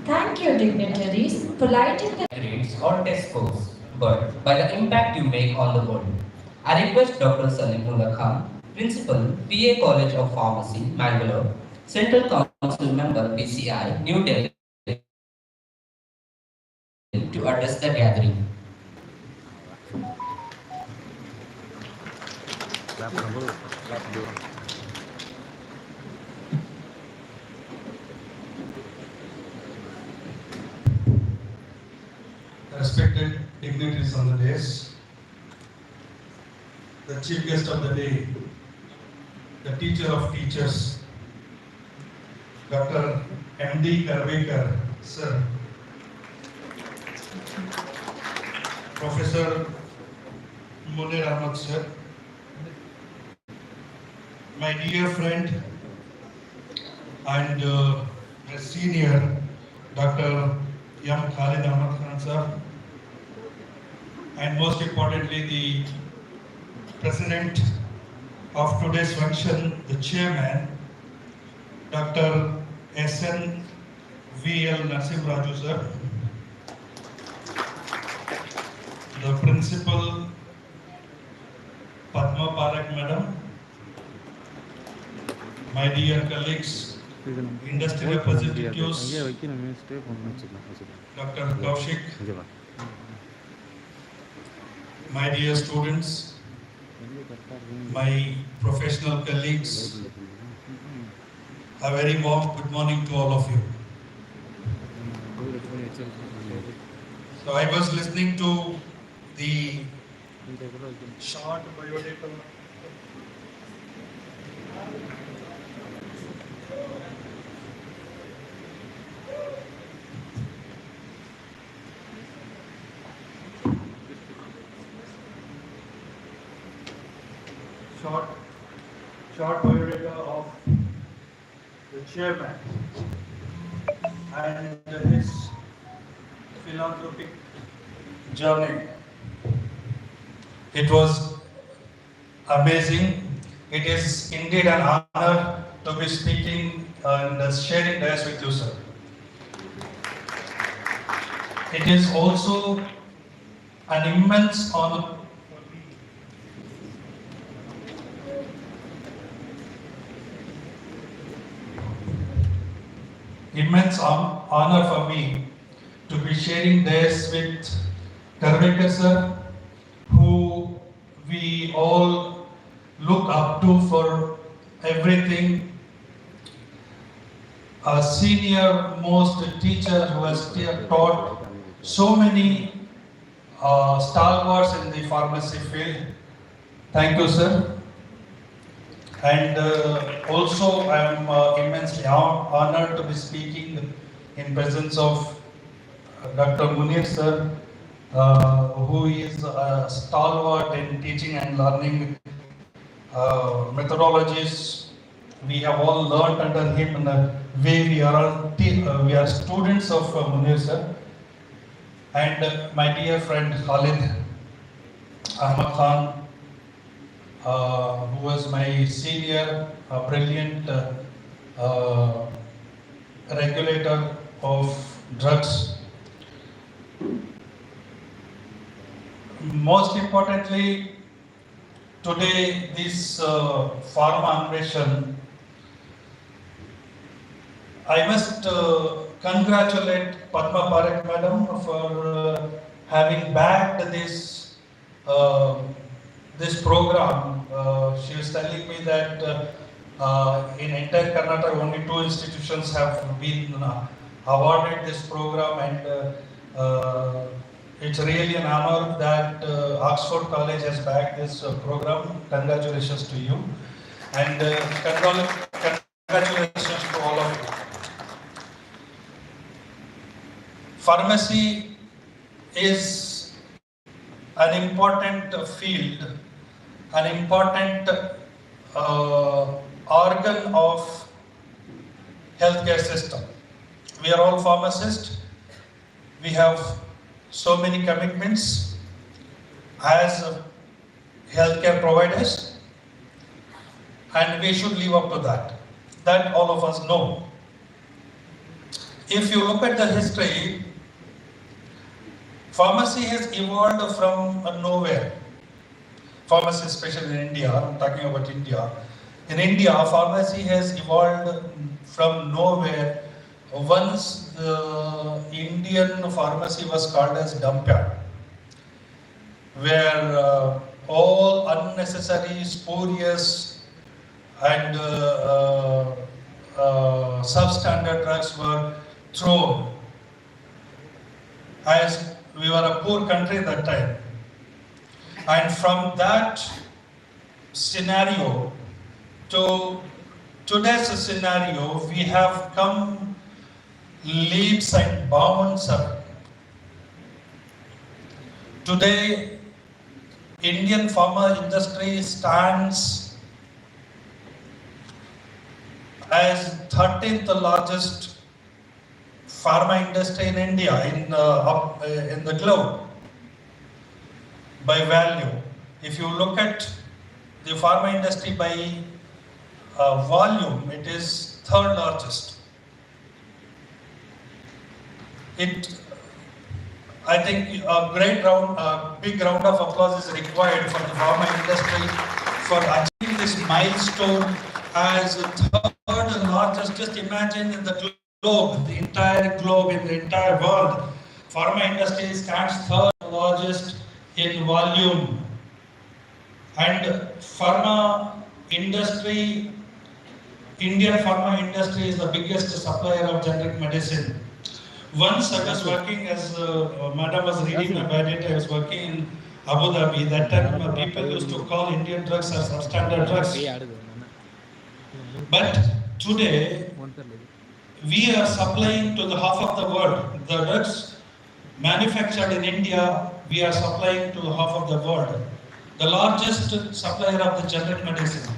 Thank you, dignitaries, for lighting the grades or test scores, but by the impact you make on the world. I request Dr. Salimullah Khan, Principal, PA College of Pharmacy, Mangalore, Central Council Member, PCI, New Delhi, to address the gathering. Respected dignitaries on the dais, the chief guest of the day, the teacher of teachers, Dr. M.D. Karvekar, sir, Professor Munir Ahmad, sir, my dear friend and my senior, Dr. M. Khalid Ahmad Khan, sir, and most importantly, the president of today's function, the chairman, Dr. S.N. V.L. Nasim Raju, sir, the principal, Padma Parak, madam, my dear colleagues, industry representatives, Dr. Kaushik, my dear students, my professional colleagues, a very warm good morning to all of you. So I was listening to the short biodata. Short biodata of the chairman and his philanthropic journey. It was amazing. It is indeed an honor to be speaking and sharing this with you, sir. It is also an immense honor. Immense honor for me to be sharing this with Karvekar sir, who we all look up to for everything a senior most teacher who has taught so many stalwarts in the pharmacy field. Thank you, sir. And also, I am immensely honored to be speaking in presence of Dr. Munir sir, who is a stalwart in teaching and learning methodologies. We have all learned under him in a way we are all we are students of Munir sir. And my dear friend Khalid Ahmad Khan, who was my senior, brilliant regulator of drugs. Most importantly, today this Pharma Anveshan, I must congratulate Padma Parekh madam for having backed this this program. She was telling me that in entire Karnataka only 2 institutions have been awarded this program, and it's really an honor that Oxford College has backed this program. Congratulations to you, and congratulations to all of you. Pharmacy is an important field, an important organ of healthcare system. We are all pharmacists. We have so many commitments as healthcare providers, and we should live up to that. That all of us know. If you look at the history, pharmacy has evolved from nowhere. Pharmacy, especially in India, I'm talking about India. In India, pharmacy has evolved from nowhere. Once the Indian pharmacy was called as dumpyard, where all unnecessary, spurious and substandard drugs were thrown, as we were a poor country at that time. And from that scenario to today's scenario, we have come leaps and bounds up. Today, Indian pharma industry stands as 13th largest pharma industry in India, in the globe, by value. If you look at the pharma industry by volume, it is 3rd largest. I think a big round of applause is required for the pharma industry for achieving this milestone as the 3rd largest. Just imagine in the globe, the entire globe, in the entire world, pharma industry stands 3rd largest in volume. And pharma industry, Indian pharma industry is the biggest supplier of generic medicine. Once I was working, as Madam was reading my biodata, I was working in Abu Dhabi. That time people used to call Indian drugs as substandard drugs. But today, we are supplying to the half of the world. The drugs manufactured in India, we are supplying to half of the world. The largest supplier of the generic medicine.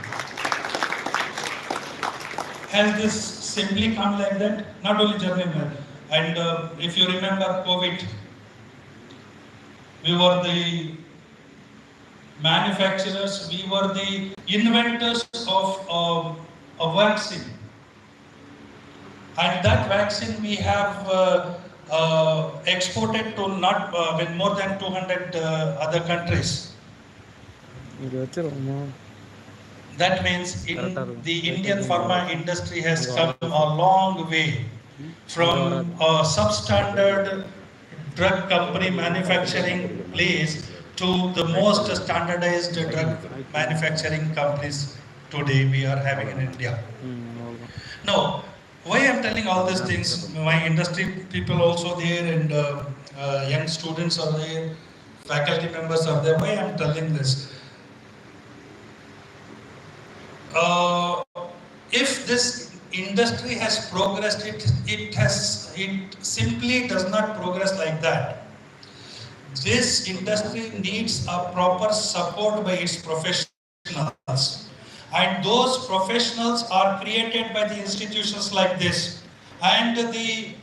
Has this simply come like that? Not only generic medicine. And if you remember COVID, we were the manufacturers, we were the inventors of a vaccine. And that vaccine we have exported to with more than 200 other countries. That means the Indian pharma industry has come a long way from a substandard drug company manufacturing place to the most standardized drug manufacturing companies today we are having in India. Now, Why I'm telling all these things? My industry people also there, and young students are there, faculty members are there. Why I'm telling this? Uh, if this industry has progressed, it simply does not progress like that. This industry needs a proper support by its professionals, and those professionals are created by the institutions like this, and the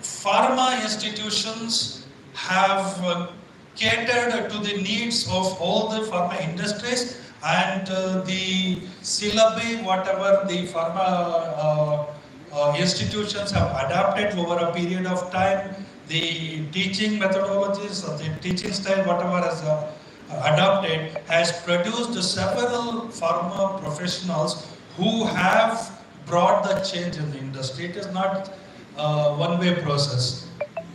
pharma institutions have catered to the needs of all the pharma industries, and the syllabi, whatever the pharma institutions have adapted over a period of time, the teaching methodologies or the teaching style, whatever has adopted, has produced several pharma professionals who have brought the change in the industry. It is not a one-way process.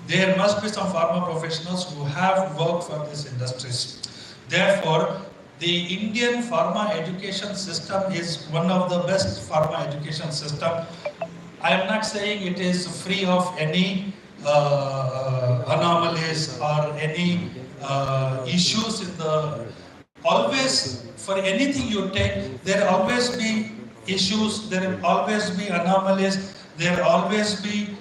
There must be some pharma professionals who have worked for these industries. Therefore, the Indian pharma education system is one of the best pharma education system. I am not saying it is free of any anomalies or any issues in the. Always, for anything you take, there will always be issues, there will always be anomalies, there will always be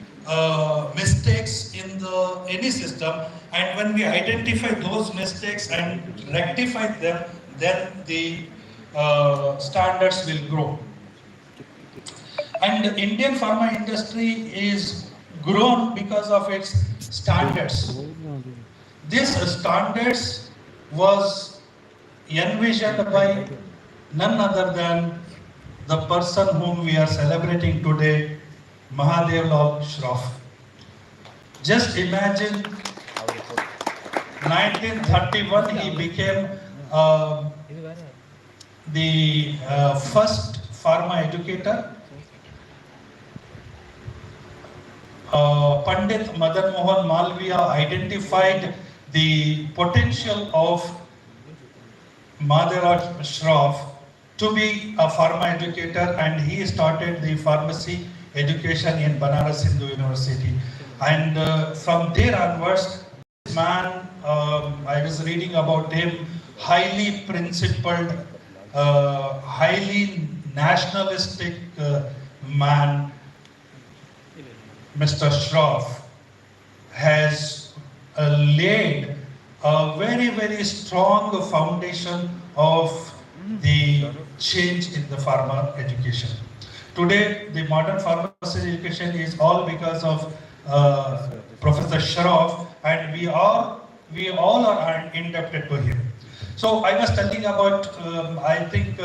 mistakes in the any system, and when we identify those mistakes and rectify them, then the standards will grow. And the Indian pharma industry is grown because of its standards. This standards was envisioned by none other than the person whom we are celebrating today, Mahadeva Lal Schroff. Just imagine, 1931 he became the first pharma educator. Pandit Madan Mohan Malviya identified the potential of Mahadeva Schroff to be a pharma educator, and he started the pharmacy education in Banaras Hindu University. And from there onwards, this man, I was reading about him, highly principled, highly nationalistic man, Mr. Schroff, has laid a very, very strong foundation of the change in the pharma education. Today, the modern pharmacy education is all because of Professor Schroff, and we all are indebted to him. So I was telling about, I think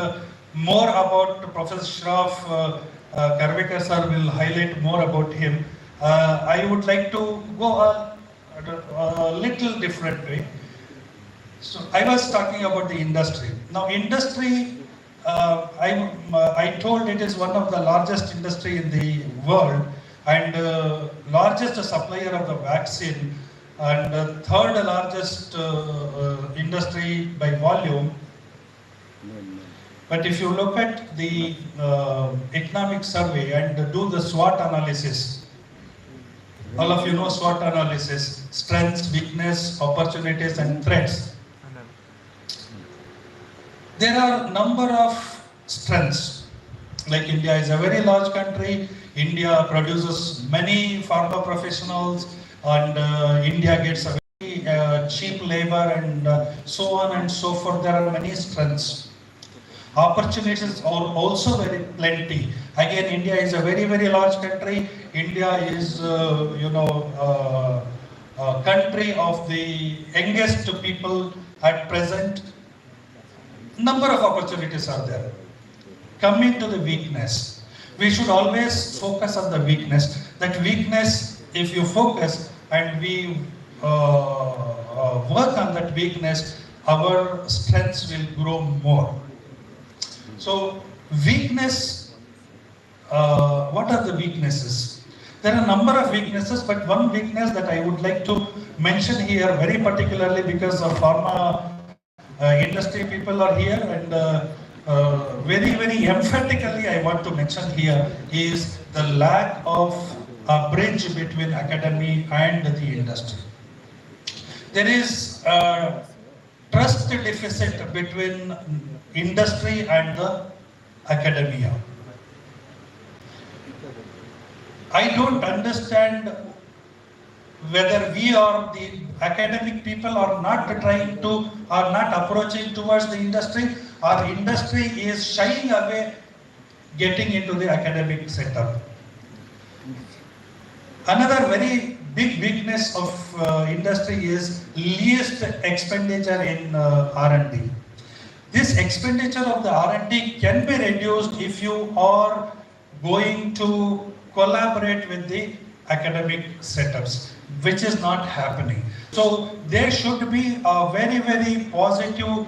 more about Professor Schroff. Karvekar sir will highlight more about him. I would like to go a little different way. So I was talking about the industry. Now industry, I told it is one of the largest industry in the world, and largest supplier of the vaccine, and third largest industry by volume. But if you look at the economic survey and do the SWOT analysis, all of you know SWOT analysis: strengths, weakness, opportunities, and threats. There are number of strengths. Like India is a very large country. India produces many pharma professionals, and India gets a very cheap labor, and so on and so forth. There are many strengths. Opportunities are also very plenty. Again, India is a very, very large country. India is, a country of the youngest people at present. Number of opportunities are there. Coming to the weakness, we should always focus on the weakness. That weakness, if you focus and we work on that weakness, our strengths will grow more. So weakness, what are the weaknesses? There are a number of weaknesses, but one weakness that I would like to mention here very particularly, because of pharma industry people are here, and very emphatically I want to mention here is the lack of a bridge between academy and the industry. There is a trust deficit between industry and the academia. I don't understand whether we are the academic people are not trying to, are not approaching towards the industry, or industry is shying away getting into the academic setup. Another very big weakness of industry is least expenditure in R&D. This expenditure of the R&D can be reduced if you are going to collaborate with the academic setups, which is not happening. So there should be a very positive,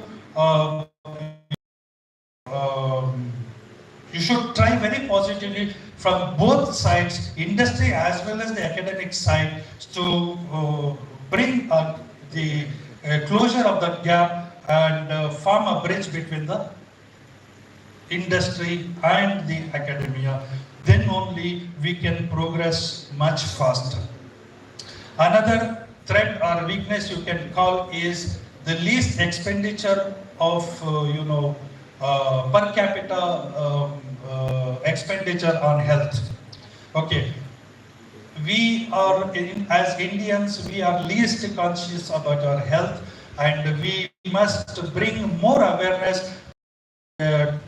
you should try very positively from both sides, industry as well as the academic side, to bring the closure of the gap and form a bridge between the industry and the academia. Then only we can progress much faster. Another threat or weakness you can call is the least expenditure of per capita expenditure on health. Okay, we are as Indians, we are least conscious about our health, and we must bring more awareness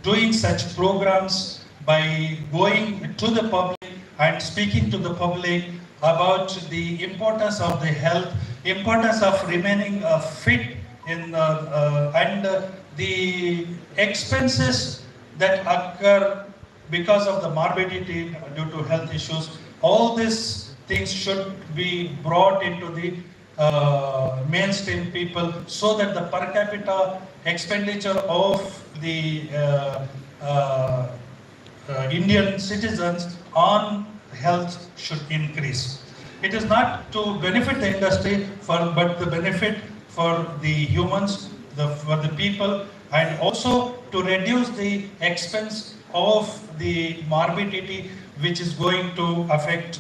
doing such programs by going to the public and speaking to the public about the importance of the health, importance of remaining fit in and the expenses that occur because of the morbidity due to health issues. All these things should be brought into the mainstream people, so that the per capita expenditure of the Indian citizens on health should increase. It is not to benefit the industry, but the benefit for the humans, for the people, and also to reduce the expense of the morbidity which is going to affect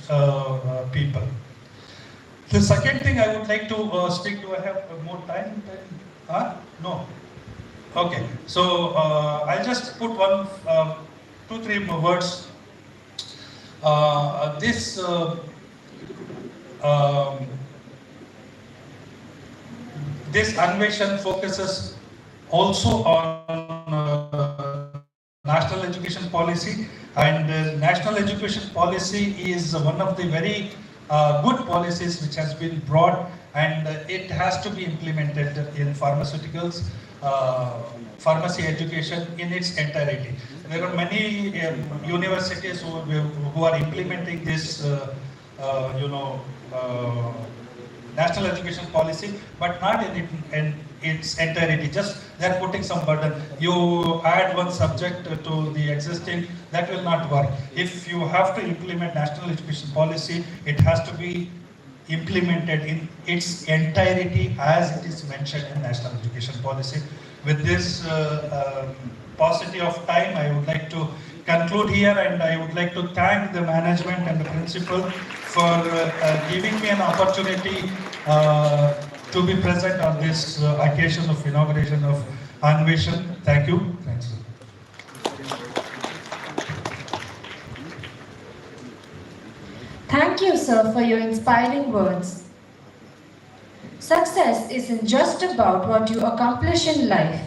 people. The second thing I would like to speak to, I have more time? No. Okay, so I'll just put one, 2-3 more words. This Anveshan focuses also on national education policy, and national education policy is one of the very good policies which has been brought, and it has to be implemented in pharmaceuticals, pharmacy education in its entirety. There are many universities who are implementing this, national education policy, but not in its entirety. Just they are putting some burden. You add one subject to the existing, that will not work. If you have to implement national education policy, it has to be implemented in its entirety as it is mentioned in national education policy. With this paucity of time, I would like to conclude here, and I would like to thank the management and the principal for giving me an opportunity to be present on this occasion of inauguration of Anveshan. Thank you. Thanks. Thank you, sir, for your inspiring words. Success isn't just about what you accomplish in life.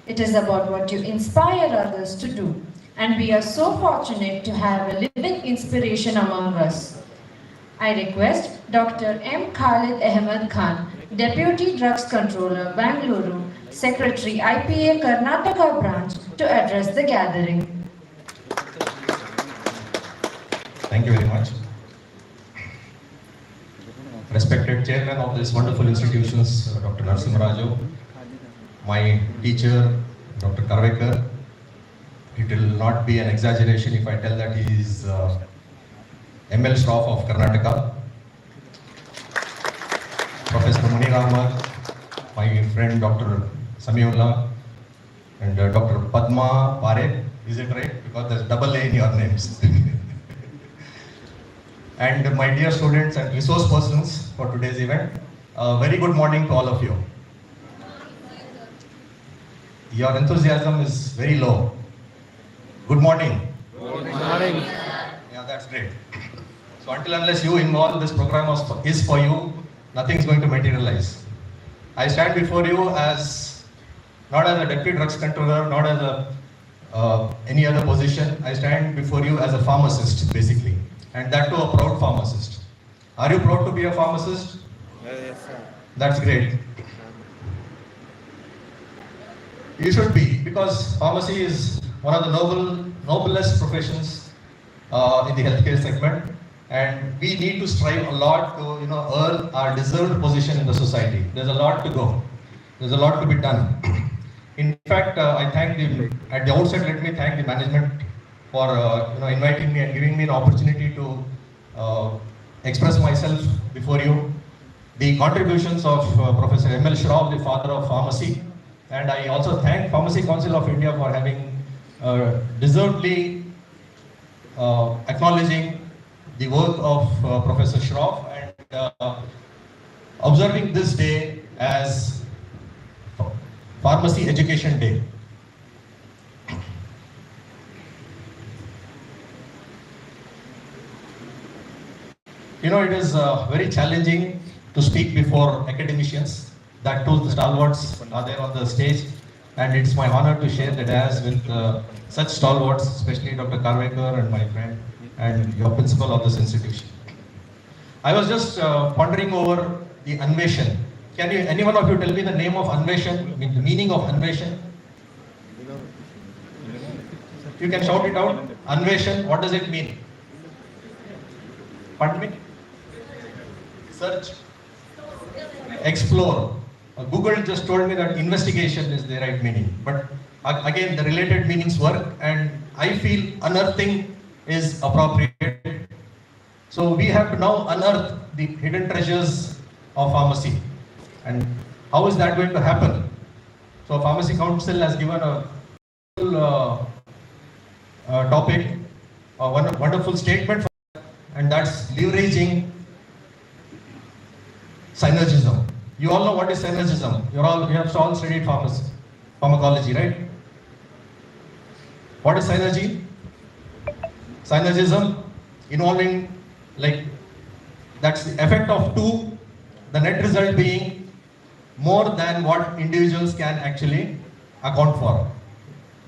It is about what you inspire others to do. And we are so fortunate to have a living inspiration among us. I request Dr. M. Khalid Ahmed Khan, Deputy Drugs Controller, Bangalore, Secretary, IPA Karnataka Branch, to address the gathering. Thank you very much. Respected Chairman of these wonderful institutions, Dr. Narasimharaju, my teacher, Dr. Karvekar. It will not be an exaggeration if I tell that he is ML Schroff of Karnataka. Professor Mani Rama, my friend Dr. Samiullah, and Dr. Padma Parekh, is it right? Because there's double A in your names. And my dear students and resource persons for today's event, very good morning to all of you. Your enthusiasm is very low. Good morning. Good morning. Yeah, that's great. So until unless you involve, this program is for you, nothing is going to materialize. I stand before you as, not as a deputy drugs controller, not as any other position. I stand before you as a pharmacist, basically. And that too a proud pharmacist. Are you proud to be a pharmacist? Yes, sir. That's great. You should be, because pharmacy is one of the noblest professions in the healthcare segment, and we need to strive a lot to earn our deserved position in the society. There's a lot to go. There's a lot to be done. In fact, at the outset, let me thank the management for inviting me and giving me an opportunity to express myself before you. The contributions of Professor M.L. Schroff, the father of pharmacy, and I also thank Pharmacy Council of India for having deservedly acknowledging the work of Professor Schroff and observing this day as Pharmacy Education Day. It is very challenging to speak before academicians. That too, the stalwarts are there on the stage, and it's my honor to share the dais with such stalwarts, especially Dr. Karvekar and my friend and your principal of this institution. I was just pondering over the Anveshan. Can any one of you tell me the name of Anveshan, the meaning of Anveshan? You can shout it out. Anveshan, what does it mean? Pardon me? Search. Explore. Google just told me that investigation is the right meaning. But again, the related meanings work, and I feel unearthing is appropriate. So we have to now unearth the hidden treasures of pharmacy. And how is that going to happen? So Pharmacy Council has given a wonderful topic, a wonderful statement for that, and that's leveraging synergism. You all know what is synergism. You have all studied pharmacology, right? What is synergy? Synergism involving, that's the effect of two, the net result being more than what individuals can actually account for.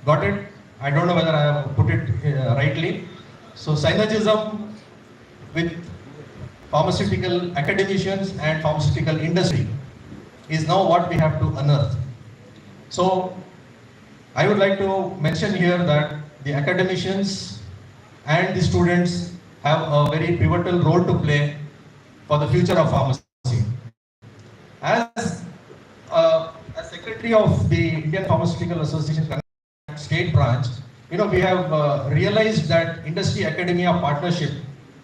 Got it? I don't know whether I have put it rightly. So synergism with pharmaceutical academicians and pharmaceutical industry is now what we have to unearth. So I would like to mention here that the academicians and the students have a very pivotal role to play for the future of pharmacy. As Secretary of the Indian Pharmaceutical Association State Branch, we have realized that industry-academia partnership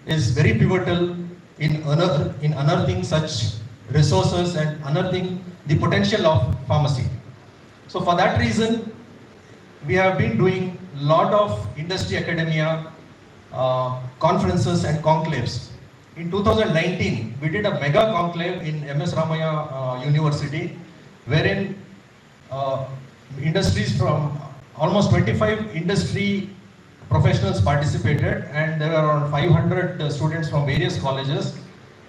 is very pivotal in unearthing such resources and unearthing the potential of pharmacy. So for that reason, we have been doing a lot of industry-academia conferences and conclaves. In 2019, we did a mega conclave in MS Ramaya University, wherein industries from almost 25 industry professionals participated, and there were around 500 students from various colleges.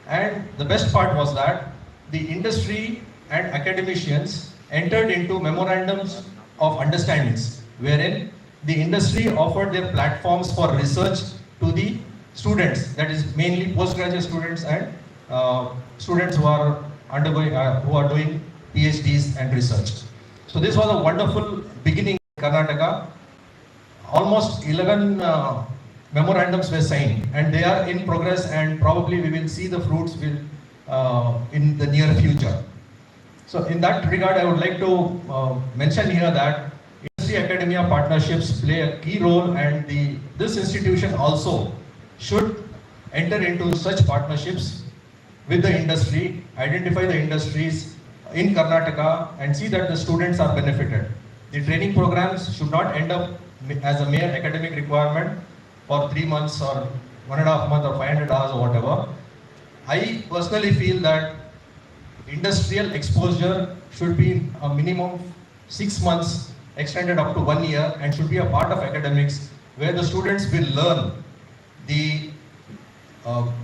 And the best part was that the industry and academicians entered into memorandums of understandings, wherein the industry offered their platforms for research to the students, that is mainly postgraduate students and students who are doing PhDs and research. So this was a wonderful beginning in Karnataka. Almost 11 memorandums were signed, and they are in progress, and probably we will see the fruits in the near future. So in that regard, I would like to mention here that industry-academia partnerships play a key role, and this institution also should enter into such partnerships with the industry, identify the industries in Karnataka, and see that the students are benefited. The training programs should not end up as a mere academic requirement for 3 months or 1.5 months or 500 hours or whatever. I personally feel that industrial exposure should be a minimum 6 months extended up to 1 year and should be a part of academics where the students will learn the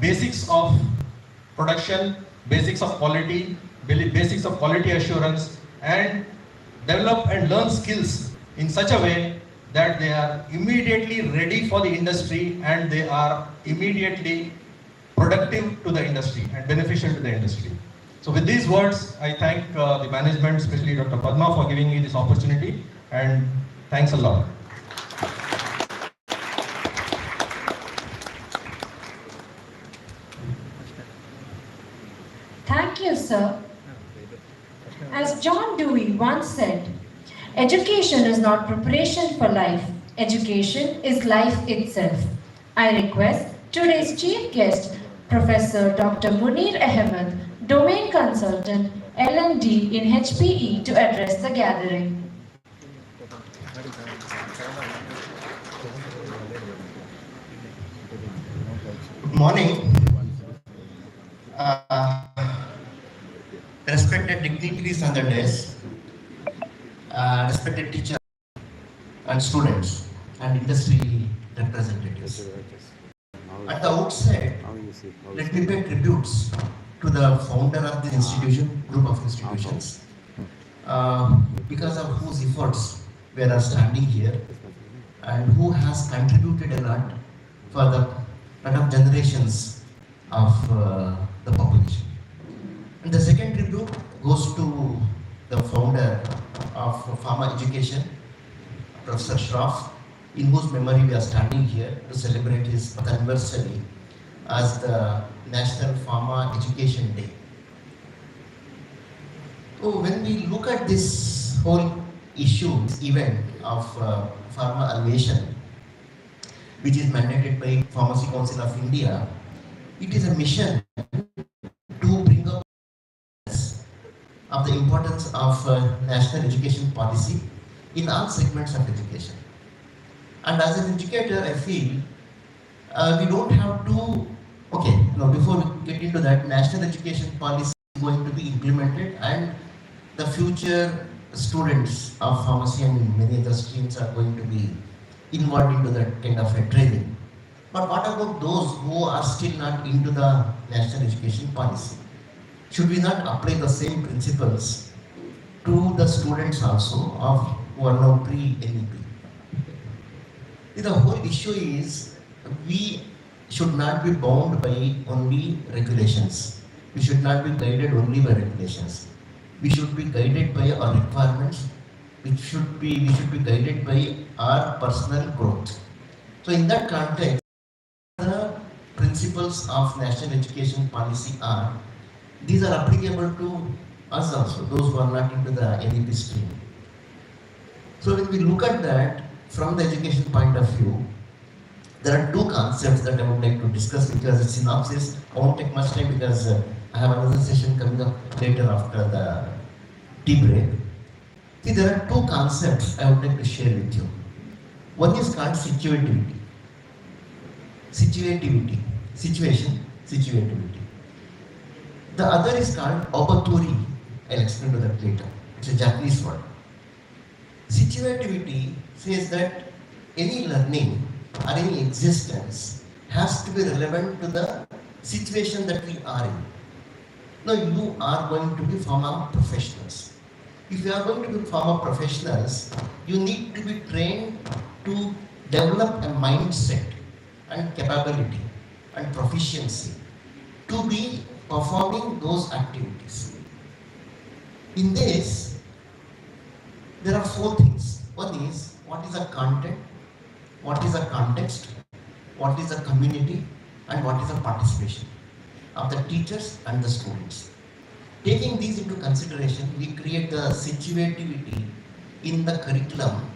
basics of production, basics of quality, basics of quality assurance, and develop and learn skills in such a way that they are immediately ready for the industry and they are immediately productive to the industry and beneficial to the industry. So with these words, I thank the management, especially Dr. Padma, for giving me this opportunity, and thanks a lot. Thank you, sir. As John Dewey once said, education is not preparation for life. Education is life itself. I request today's chief guest, Professor Dr. Munir Ahmed, Domain Consultant, L&D in HPE, to address the gathering. Good morning. Respected dignitaries on the desk, respected teachers and students and industry representatives. At the outset, let me pay tributes to the founder of this institution, group of institutions, because of whose efforts we are standing here and who has contributed a lot for the lot of generations of the population. And the second tribute goes to the founder of Pharma Education, Professor Schroff, in whose memory we are standing here to celebrate his anniversary as the National Pharma Education Day. So when we look at this whole issue, this event of Pharma Anveshan, which is mandated by Pharmacy Council of India, it is a mission to bring up of the importance of national education policy in all segments of education. And as an educator, I feel we don't have to, before we get into that, national education policy is going to be implemented and the future students of pharmacy and many other streams are going to be involved into that kind of a training. But what about those who are still not into the national education policy? Should we not apply the same principles to the students also of who are now pre-NEP? The whole issue is we should not be bound by only regulations. We should not be guided only by regulations. We should be guided by our requirements. We should be guided by our personal growth. So in that context, the principles of national education policy are, these are applicable to us also, those who are not into the NEP stream. So when we look at that from the education point of view, there are two concepts that I would like to discuss because it's synopsis. I won't take much time because I have another session coming up later after the tea break. See, there are two concepts I would like to share with you. One is called situativity. Situativity. The other is called obatori. I'll explain to that later. It's a Japanese word. Situativity says that any learning or any existence has to be relevant to the situation that we are in. Now you are going to be pharma professionals. If you are going to be pharma professionals, you need to be trained to develop a mindset and capability and proficiency to be performing those activities. In this, there are four things. One is, what is the content, what is the context, what is the community, and what is the participation of the teachers and the students. Taking these into consideration, we create the situativity in the curriculum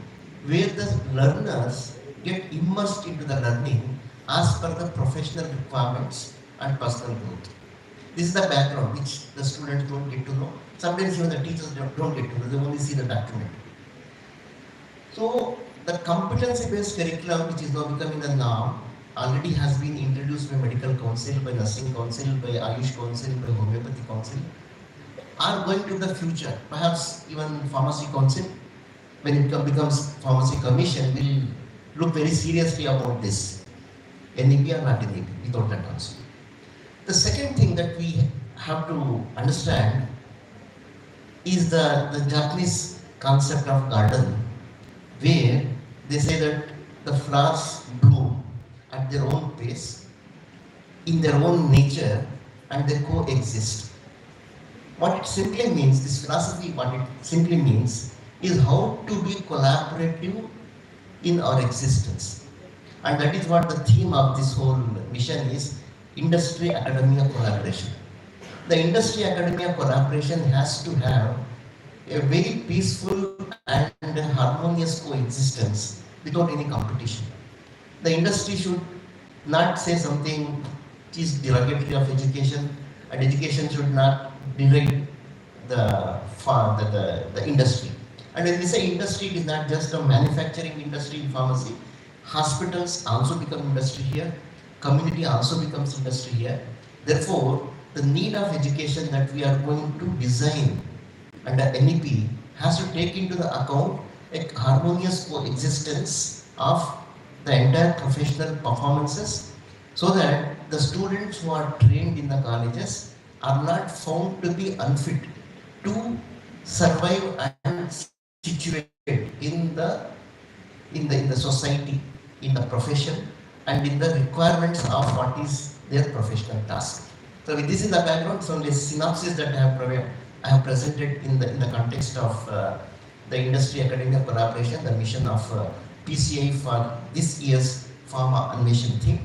where the learners get immersed into the learning as per the professional requirements and personal growth. This is the background which the students don't get to know. Sometimes even the teachers don't get to know, they only see the document. So the competency-based curriculum, which is now becoming the norm, already has been introduced by Medical Council, by Nursing Council, by Ayush Council, by Homeopathy Council, are going to the future. Perhaps even Pharmacy Council, when it becomes Pharmacy Commission, will look very seriously about this. NEP or not NEP, without that also. The second thing that we have to understand is the Japanese concept of garden, where they say that the flowers bloom at their own pace, in their own nature, and they coexist. What it simply means, this philosophy, what it simply means, is how to be collaborative in our existence. And that is what the theme of this whole mission is, industry academia collaboration. The industry academia collaboration has to have a very peaceful and harmonious coexistence without any competition. The industry should not say something which is derogatory of education, and education should not deride the industry. And when we say industry, it is not just a manufacturing industry in pharmacy. Hospitals also become industry here. Community also becomes industry here. Therefore, the need of education that we are going to design under NEP has to take into the account a harmonious coexistence of the entire professional performances, so that the students who are trained in the colleges are not found to be unfit to survive and situate in the society, in the profession, and in the requirements of what is their professional task. So with this in the background, so the synopsis that I have presented in the context of the industry academia collaboration, the mission of PCI for this year's Pharma Anveshan theme.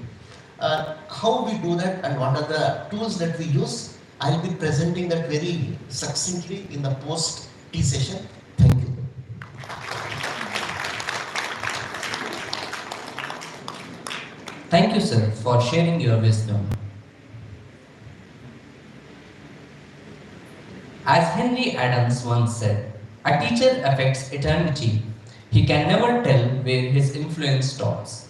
How we do that and what are the tools that we use, I'll be presenting that very succinctly in the post-tea session. Thank you. Thank you, sir, for sharing your wisdom. As Henry Adams once said, a teacher affects eternity. He can never tell where his influence stops.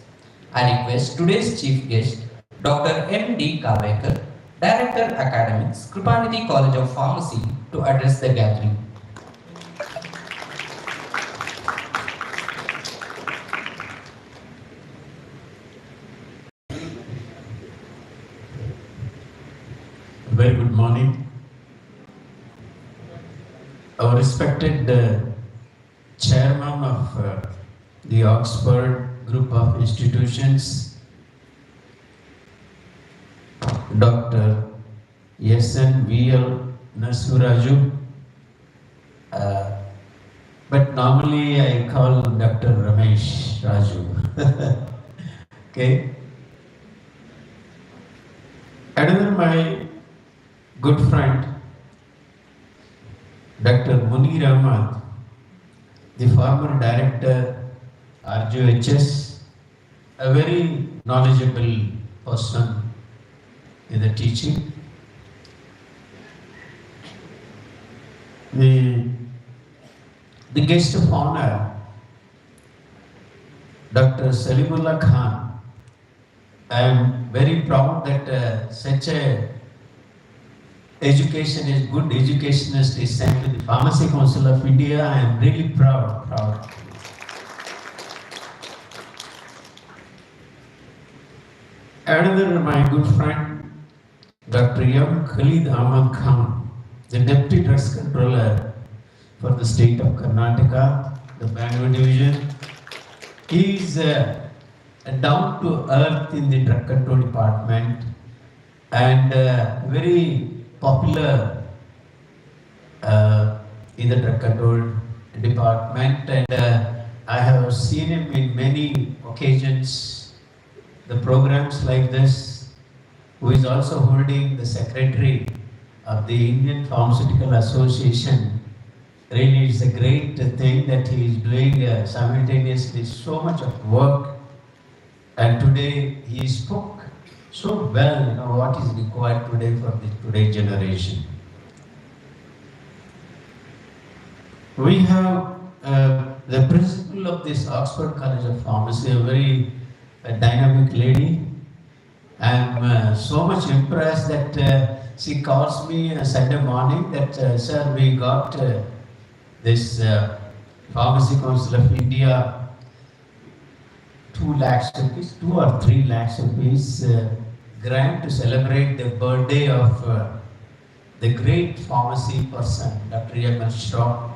I request today's chief guest, Dr. M.D. Kavekar, Director Academics, Kripanidhi College of Pharmacy, to address the gathering. Very good morning. Our respected chairman of the Oxford Group of Institutions, Dr. S.N.V.L. Nasuraju, but normally I call Dr. Ramesh Raju. Okay. Another my good friend, Dr. Munir Ahmad, the former director, RGHS, a very knowledgeable person in the teaching. The guest of honor, Dr. Salimullah Khan. I am very proud that such a education is good educationist is sent to the Pharmacy Council of India. I am really proud. Another my good friend, Dr. M. Khalid Ahmad Khan, the Deputy Drugs Controller for the state of Karnataka, the Bangalore division. He is down to earth in the drug control department and very popular in the drug control department, and I have seen him in many occasions, the programs like this, who is also holding the secretary of the Indian Pharmaceutical Association. Really, it's a great thing that he is doing simultaneously so much of work, and today he spoke so well, what is required today for the today generation. We have the principal of this Oxford College of Pharmacy, a very dynamic lady. I'm so much impressed that she calls me Sunday morning that, sir, we got this Pharmacy Council of India 2 lakhs rupees, 2 or 3 lakhs rupees grant to celebrate the birthday of the great pharmacy person, Dr. Lal Schroff.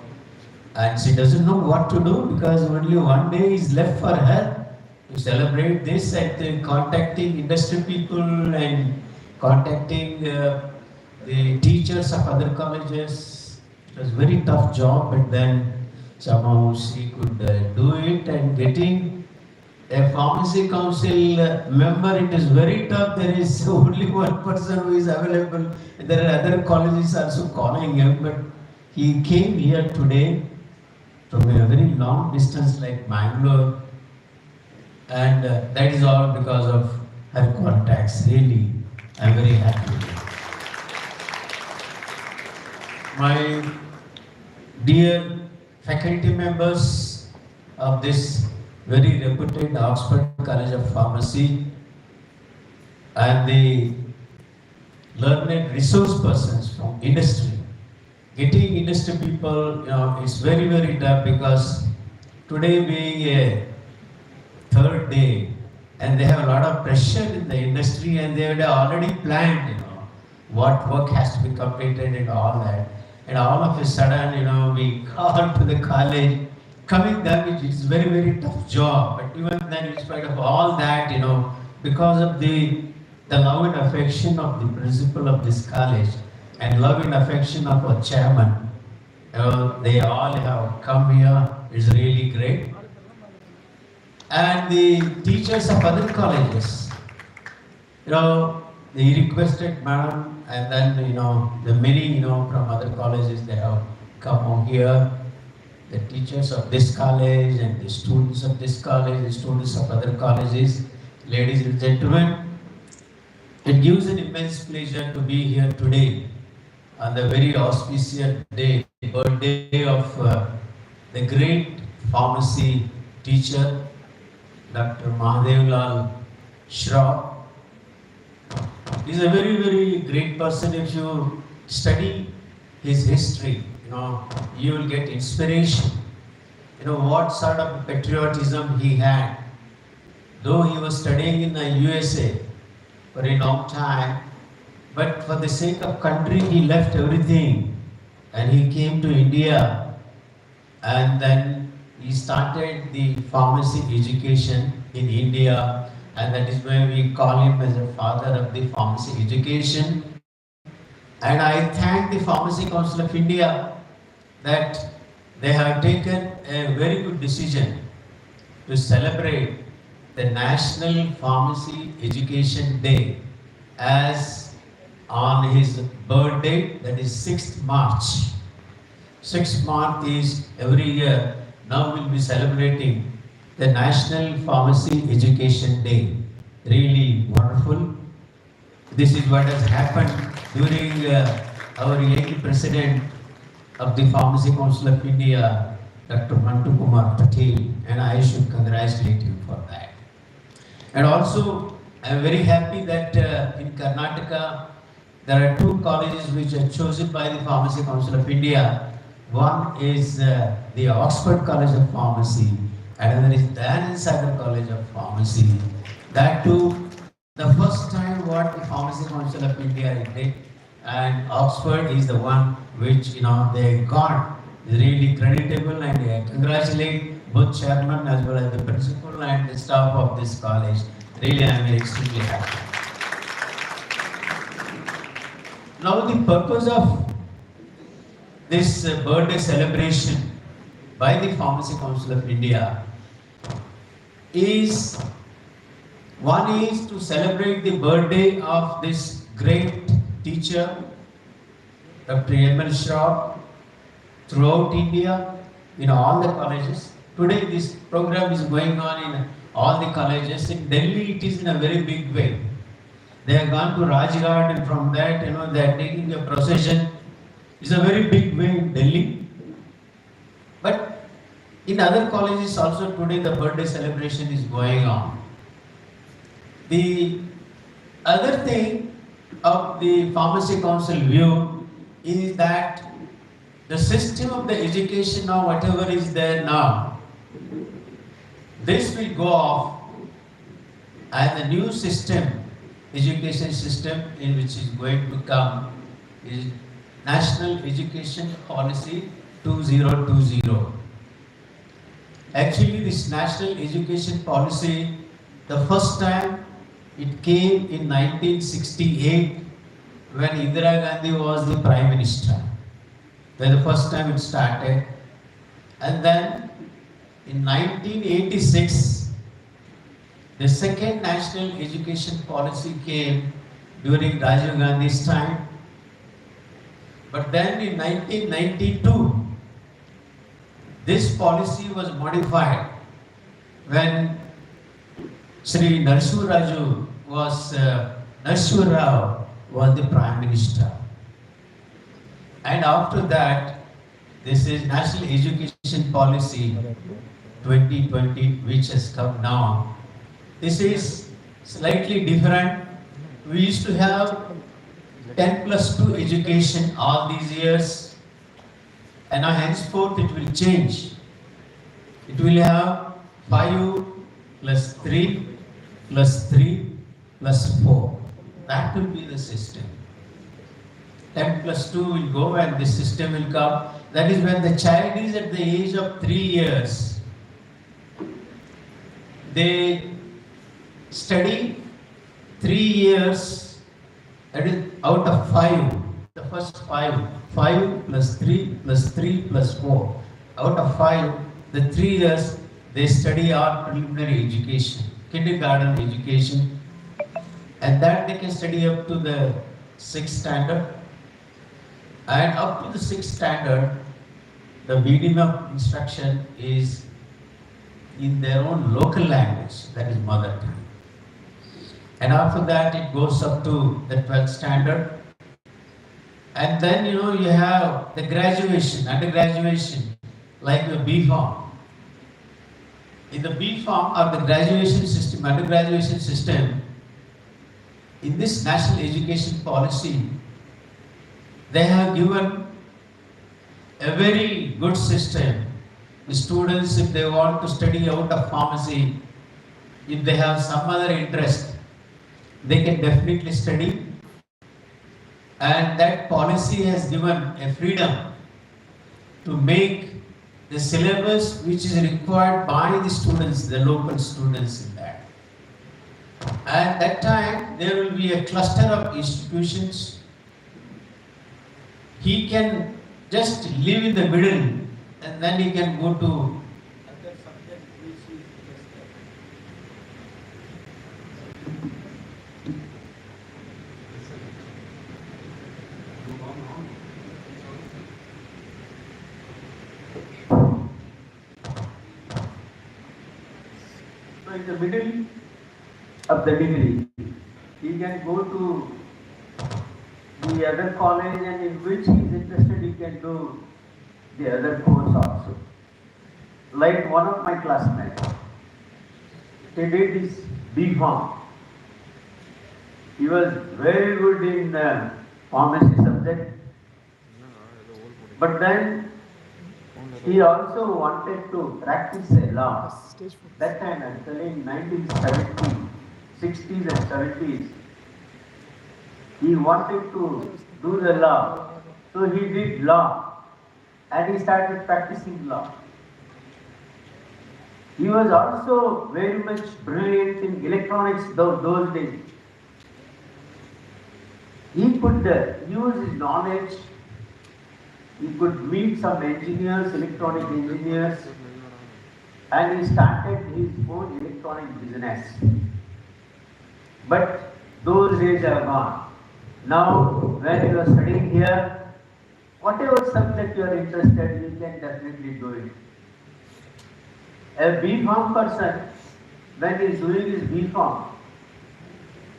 And she doesn't know what to do because only one day is left for her to celebrate this, and contacting industry people and contacting the teachers of other colleges. It was a very tough job, but then somehow she could do it, and getting a pharmacy council member, it is very tough. There is only one person who is available. There are other colleges also calling him, but he came here today from a very long distance like Mangalore, and that is all because of her contacts. Really, I am very happy. My dear faculty members of this very reputed Oxford College of Pharmacy and the learned resource persons from industry. Getting industry people, it's very, very tough because today being a third day and they have a lot of pressure in the industry and they had already planned, what work has to be completed and all that. And all of a sudden, we called to the college. Coming there, which is very, very tough job, but even then, in spite of all that, because of the love and affection of the principal of this college and love and affection of our chairman, they all have come here. It's really great. And the teachers of other colleges, they requested madam, and then, the many, from other colleges, they have come on here. The teachers of this college and the students of this college, the students of other colleges, ladies and gentlemen, it gives an immense pleasure to be here today on the very auspicious day, birthday of the great pharmacy teacher, Dr. Mahadeva Lal Schroff. He is a very, very great person. If you study his history, you will get inspiration. What sort of patriotism he had. Though he was studying in the USA for a long time, but for the sake of country, he left everything and he came to India, and then he started the pharmacy education in India, and that is why we call him as a father of the pharmacy education. And I thank the Pharmacy Council of India that they have taken a very good decision to celebrate the National Pharmacy Education Day as on his birthday, that is 6th March. 6th March is every year. Now we'll be celebrating the National Pharmacy Education Day. Really wonderful. This is what has happened during our young president of the Pharmacy Council of India, Dr. Mantu Kumar Patel, and I should congratulate him for that. And also, I am very happy that in Karnataka, there are 2 colleges which are chosen by the Pharmacy Council of India. One is the Oxford College of Pharmacy, and another is Dayanand Sagar College of Pharmacy. That too, the first time what the Pharmacy Council of India did, and Oxford is the one which they got really creditable, and I congratulate both chairman as well as the principal and the staff of this college. Really, I am extremely happy. Now the purpose of this birthday celebration by the Pharmacy Council of India is, one is to celebrate the birthday of this great teacher, Dr. Lal Schroff, throughout India, in all the colleges. Today this program is going on in all the colleges. In Delhi it is in a very big way. They have gone to Rajghat, and from that, they are taking a procession. It's a very big way in Delhi. But In other colleges also today the birthday celebration is going on. The other thing of the Pharmacy Council view is that the system of the education now, whatever is there now, this will go off and the new system, education system in which is going to come is National Education Policy 2020. Actually, this National Education Policy, the first time it came in 1968 when Indira Gandhi was the Prime Minister. That's the first time it started. And then in 1986, the second National Education Policy came during Rajiv Gandhi's time. But then in 1992, this policy was modified when Sri Narasimha Raju was Narasimha Rao was the Prime Minister. And after that, this is National Education Policy 2020, which has come now. This is slightly different. We used to have 10+2 education all these years, and now henceforth it will change. It will have 5 plus 3 plus 3 plus 4. That will be the system. 10+2 will go and the system will come. That is when the child is at the age of 3 years. They study 3 years, that is out of 5, the first 5 plus 3 plus 3 plus 4. Out of 5, the 3 years they study our preliminary education, kindergarten education, and that they can study up to the 6th standard. And up to the 6th standard, the medium of instruction is in their own local language, that is mother tongue. And after that, it goes up to the 12th standard. And then, you have the graduation, undergraduation, like the B Pharm. In the B Pharm or the graduation system, undergraduation system, in this National Education Policy, they have given a very good system. The students, if they want to study out of pharmacy, if they have some other interest, they can definitely study. And that policy has given a freedom to make the syllabus which is required by the students, the local students in that. At that time, there will be a cluster of institutions. He can just live in the middle and then he can go to other subject which is interested. So in the middle of the degree, he can go to the other college, and in which he is interested, he can do the other course also. Like one of my classmates, he did his B Pharm. He was very good in pharmacy subject, but then he also wanted to practice a law. That time, actually in 1970, 60s and 70s, he wanted to do the law. So he did law and he started practicing law. He was also very much brilliant in electronics those days. He could use his knowledge. He could meet some engineers, electronic engineers, and he started his own electronic business. But those days are gone. Now, when you are studying here, whatever subject you are interested, you can definitely do it. A B Pharm person, when he is doing his B Pharm,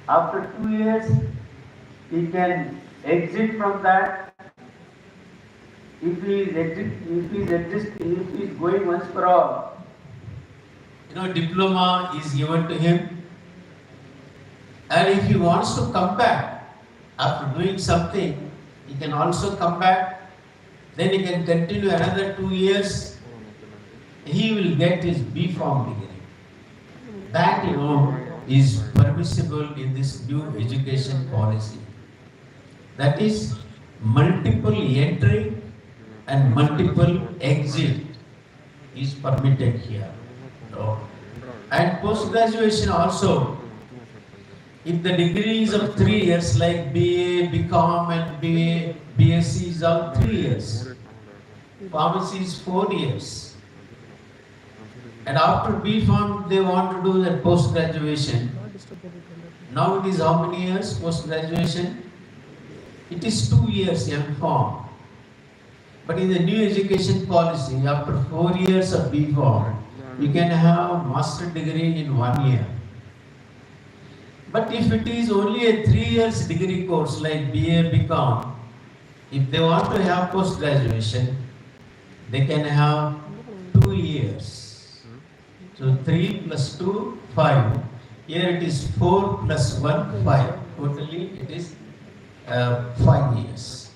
after 2 years, he can exit from that if he is going once for all, diploma is given to him, and if he wants to come back after doing something, he can also come back. Then he can continue another 2 years. He will get his B.Pharm degree. That is permissible in this new education policy. That is multiple entry and multiple exit is permitted here. And post-graduation also, if the degree is of 3 years like BA, BCom and BA, BSc is all 3 years. Pharmacy is 4 years. And after B.Pharm they want to do that post-graduation. Now it is how many years post-graduation? It is 2 years M.Pharm. But in the new education policy, after 4 years of B.Pharm, you can have master degree in 1 year. But if it is only a 3 years degree course like BA, BCom, if they want to have post-graduation, they can have 2 years. So 3 plus 2, 5. Here it is 4 plus 1, 5. Totally it is 5 years.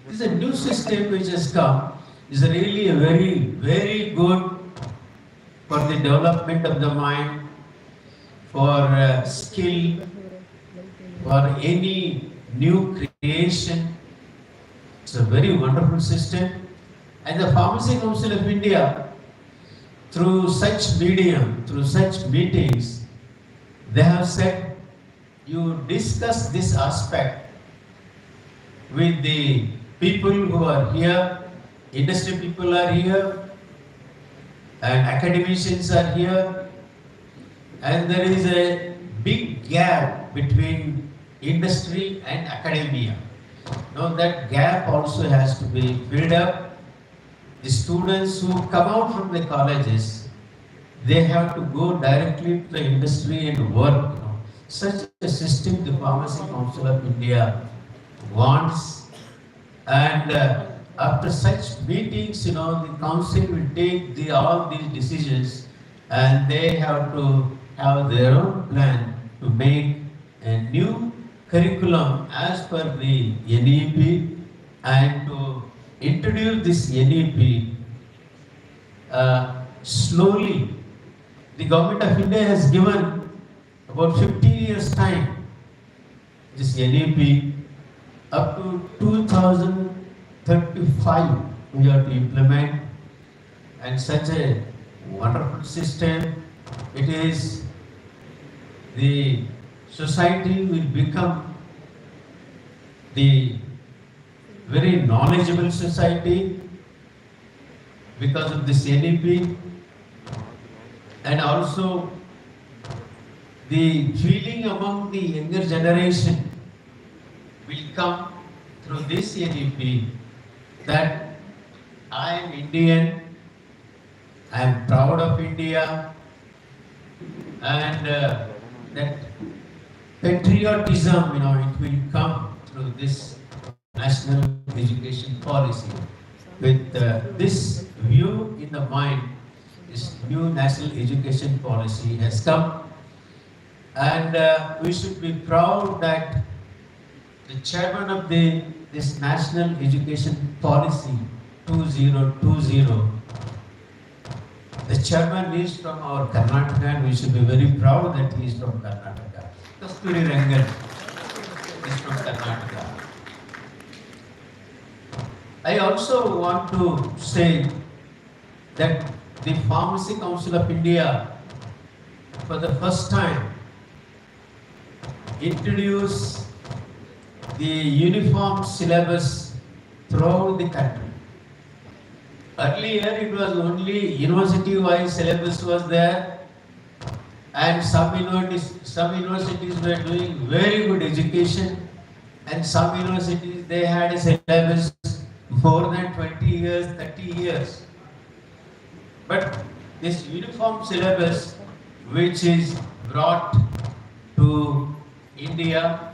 This is a new system which has come. Is really a very, very good for the development of the mind, for skill, for any new creation. It's a very wonderful system. And the Pharmacy Council of India, through such medium, through such meetings, they have said, you discuss this aspect with the people who are here, industry people are here, and academicians are here, and there is a big gap between industry and academia. Now that gap also has to be filled up. The students who come out from the colleges, they have to go directly to the industry and work. Such a system the Pharmacy Council of India wants, and after such meetings, the council will take all these decisions, and they have to have their own plan to make a new curriculum as per the NEP, and to introduce this NEP slowly. The government of India has given about 15 years time, this NEP, up to 2035 we have to implement, and such a wonderful system. It is, the society will become the very knowledgeable society because of this NEP, and also the feeling among the younger generation will come through this NEP that I am Indian, I am proud of India, and that patriotism, it will come through this national education policy. With this view in the mind, this new national education policy has come, and we should be proud that the chairman of this national education policy 2020, the chairman is from our Karnataka, and we should be very proud that he is from Karnataka. Kasturi Rangan is from Karnataka. I also want to say that the Pharmacy Council of India, for the first time, introduced the uniform syllabus throughout the country. Earlier, it was only university-wise syllabus was there, and some universities were doing very good education, and some universities they had a syllabus more than 20 years, 30 years. But this uniform syllabus, which is brought to India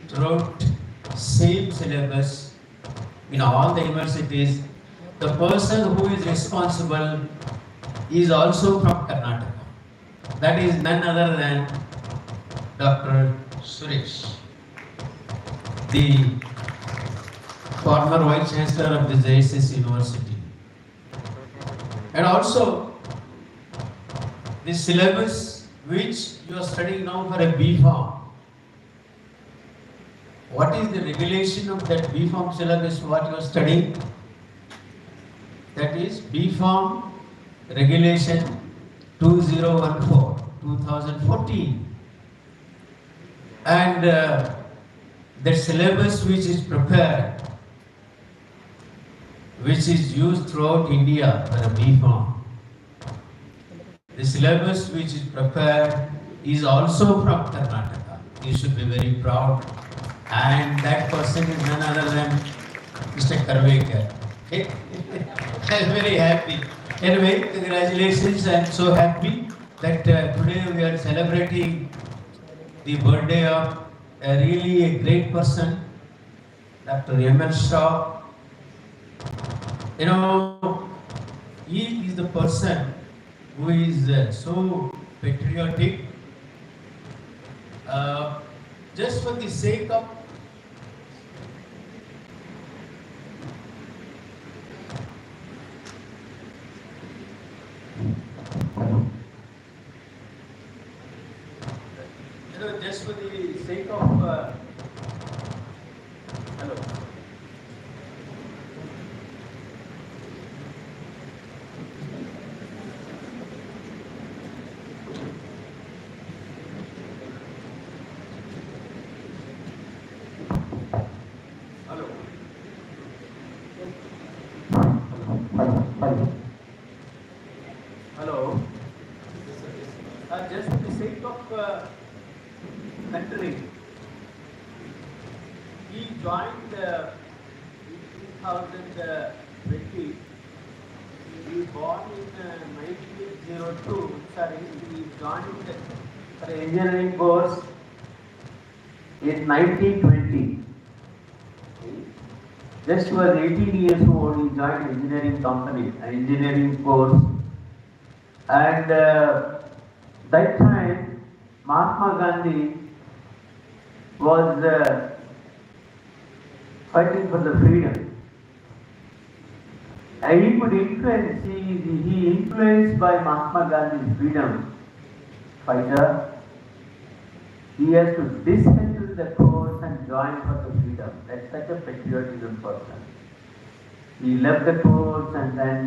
throughout same syllabus, in all the universities, the person who is responsible is also from Karnataka. That is none other than Dr. Suresh, the former Vice Chancellor of the JSS University. And also, the syllabus which you are studying now for a B.Pharm. What is the regulation of that B.Pharm syllabus what you are studying? That is B.Pharm Regulation 2014, 2014. And the syllabus which is prepared, which is used throughout India for a B.Pharm. The syllabus which is prepared is also from Karnataka. You should be very proud. And that person is none other than Mr. Karvekar. I am very happy. Anyway, congratulations. I am so happy that today we are celebrating the birthday of a really great person, Dr. Lal Schroff. You know, he is the person who is so patriotic, just for the sake of just for the sake of hello. Hello. Just for the sake of country, he joined in 2020. He born in 1902. Sorry, he joined for engineering course in 1920. Just was 18 years old, he joined engineering company, an engineering course. And that time, Mahatma Gandhi was fighting for the freedom. And he could influence, he influenced by Mahatma Gandhi's freedom fighter. He has to discontinue the course and join for the freedom. That's such a patriotism person. He left the course and then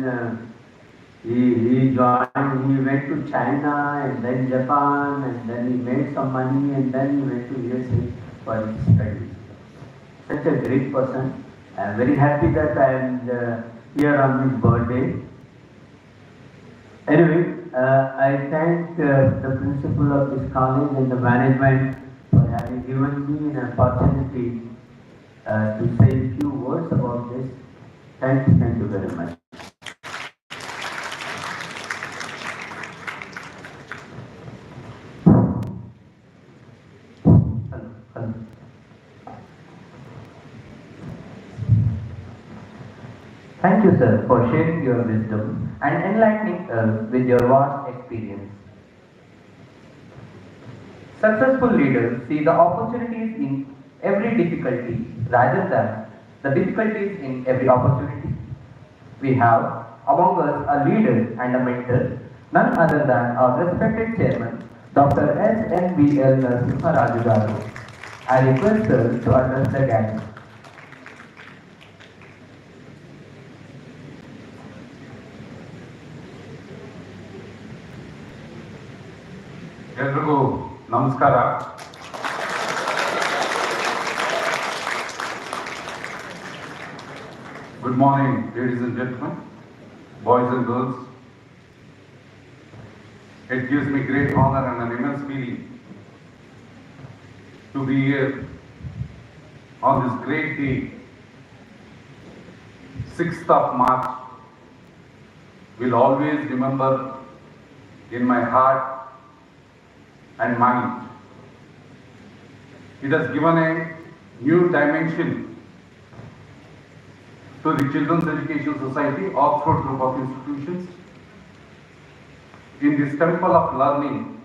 he joined, he went to China and then Japan and then he made some money and then he went to USA for his studies. Such a great person. I am very happy that I am here on his birthday. Anyway, I thank the principal of this college and the management for having given me an opportunity to say a few words about this. Thank you very much. Hello. Thank you, sir, for sharing your wisdom and enlightening us with your vast experience. Successful leaders see the opportunities in every difficulty rather than the difficulties in every opportunity. We have among us a leader and a mentor, none other than our respected chairman, Dr. S.N.B.L. Narasimha. I request sir to address the gathering. ಎಲ್ರಿಗೂ ನಮಸ್ಕಾರ. Good morning, ladies and gentlemen, boys and girls. It gives me great honor and an immense feeling to be here on this great day, 6th of March. Will always remember in my heart and mind. It has given a new dimension to the Children's Education Society, Oxford Group of Institutions. In this temple of learning,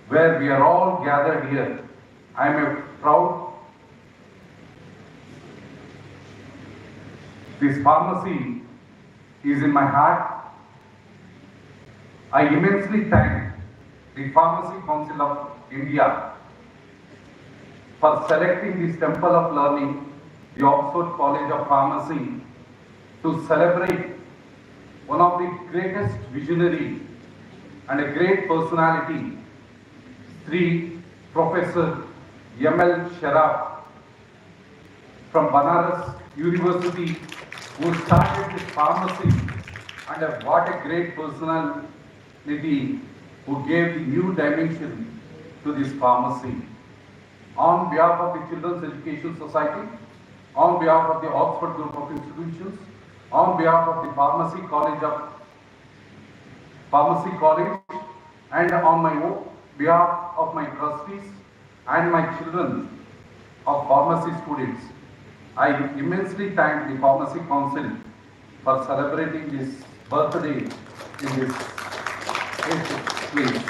where we are all gathered here, I am proud. This pharmacy is in my heart. I immensely thank the Pharmacy Council of India for selecting this temple of learning, the Oxford College of Pharmacy, to celebrate one of the greatest visionary and a great personality, Professor Lal Schroff from Banaras University, who started this pharmacy, and what a great personality who gave the new dimension to this pharmacy. On behalf of the Children's Education Society, on behalf of the Oxford Group of Institutions, on behalf of the Pharmacy College, and on my own behalf of my trustees and my children of pharmacy students, I immensely thank the Pharmacy Council for celebrating this birthday in this place.